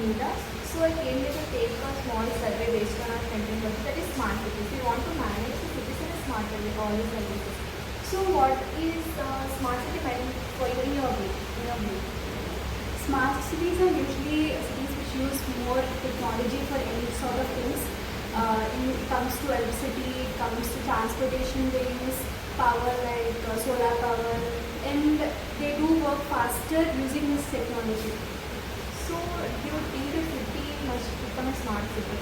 Neela. So I came here to take a small survey based on our content work, that is smart cities. We want to manage the cities in a smart way, all the services. So what is smart city meant for you in your view? Smart cities are usually cities which use more technology for any sort of things. It comes to electricity, it comes to transportation, they use power like solar power, and they do work faster using this technology. So do you think the city must become a smart city?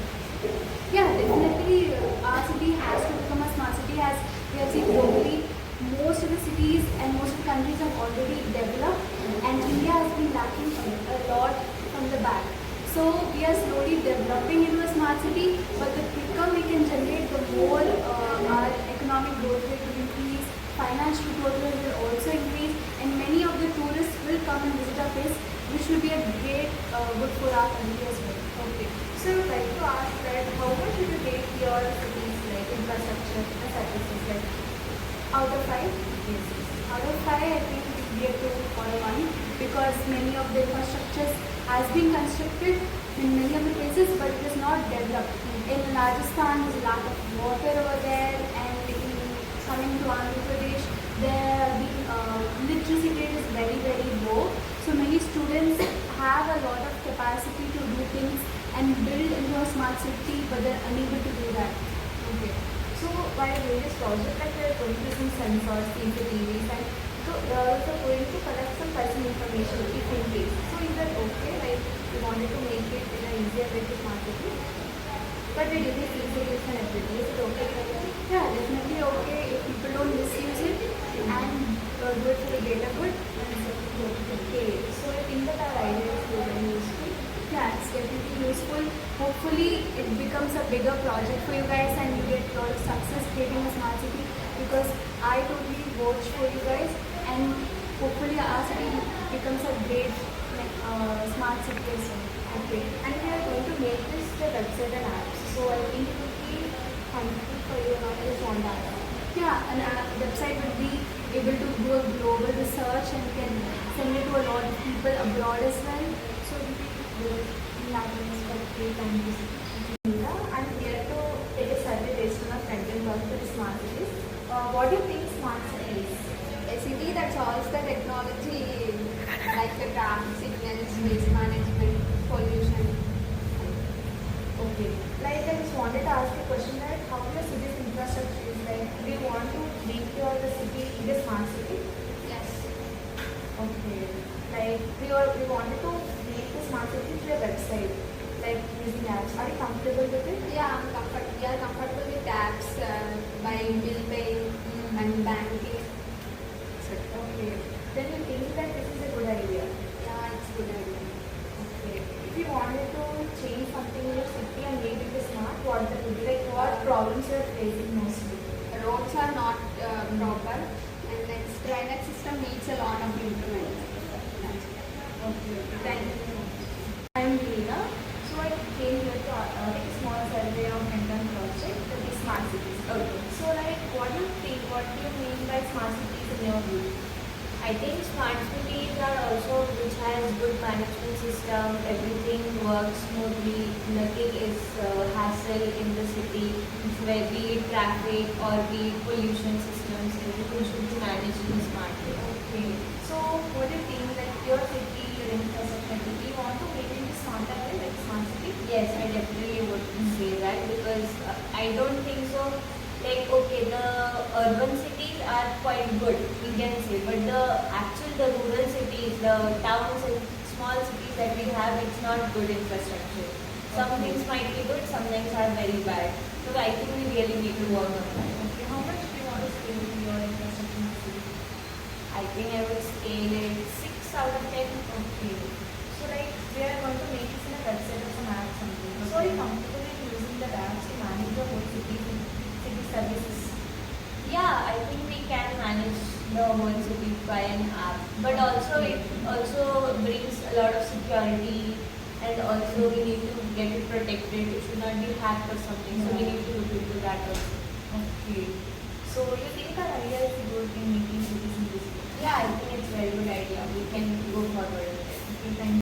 Yeah, definitely our city has to become a smart city, as we have seen globally. Most of the cities and most of the countries have already developed, and India has been lacking a lot from the back. So we are slowly developing into a smart city, but the quicker we can generate, the more our economic growth rate will increase, financial growth rate will also increase, and many of the tourists will come and visit our place, which will be a great good for our country as well. Okay. So I would like to ask that how much would you rate your cities like infrastructure and services like Out of 5? yes. Out of 5, I think it will be a 2 or a 1, because many of the infrastructures has been constructed in many of the places, but it is not developed. In Rajasthan, there is a lack of water over there, and coming to Andhra Pradesh, the literacy rate is very, very low. So many students have a lot of capacity to do things and build into a smart city, but they're unable to do that. Okay. So while doing this project, like we are going to some sensors, CCTVs, and so we are also going to collect some personal information if in case. So is that okay? Like we wanted to make it in an easier way to smart city, but we did it CCTVs and everything. Is it okay? Yeah, definitely okay if people don't misuse it and do it for the greater good. Okay. So I think that our idea is very useful. Yeah, it's definitely useful. Hopefully, it becomes a bigger project for you guys and you get a lot of success creating a smart city, because I totally watch for you guys, and hopefully our city becomes a great smart city as well. Okay. And we are going to make this the website and apps. So I think it would be helpful for you not just on that. Yeah, and our website will be able to do a global research and can send it to a lot of people abroad as well. So it will be good in that perspective. Thank you so much. Neela, I'm here to take a survey based on our content work for the smart cities. What do you think smart city is? A city that solves the technology like the traffic signals, waste management, pollution. Okay. Like I just wanted to ask a question that how your city's infrastructure is like. Do you want to make the city in a smart city? Yes. Okay. Like we wanted to make the smart city through a website, like using apps. Are you comfortable with it? Yeah, we are comfortable with apps, buying, bill paying, and banking. Okay. Then you think that this is a good idea? Yeah, it's good idea. Okay. If you wanted to change something in your city and make it smart, what that would be like? What problems you are facing mostly? Roads are not proper, and next drainage system needs a lot of improvement. Okay. Thank you so much. I'm Leena. So I came here to take a small survey of Menton project, that is smart cities. Okay. So like, what do you think? What do you mean by smart cities in your view? I think smart cities are also which has good management system, everything works smoothly, nothing is hassle in the city, where be it traffic or be it pollution systems, everything should be managed in a smart way. Okay. So what do you think, like your city, your infrastructure, do you want to make it into smarter way, like smart city? Yes, I definitely would say that because I don't think so. Like, okay, the urban cities are quite good, we can say, but the rural cities, the towns and small cities that we have, it's not good infrastructure. Some things might be good, some things are very bad. So I think we really need to work on that. Okay. How much do you want to scale your infrastructure in the city? I think I would scale it 6 out of 10. Okay. So like we are going to make this in a website or some app something. So are you comfortable in using the apps to manage the whole city services? Yeah, I think we can manage the whole city by an app, but also it also brings a lot of security, and also we need to get it protected. It should not be hacked or something, so we need to look into that also. Okay. So you think our idea is good in making cities in this way? Yeah, I think it's a very good idea. We can go forward with it. Okay, thank you.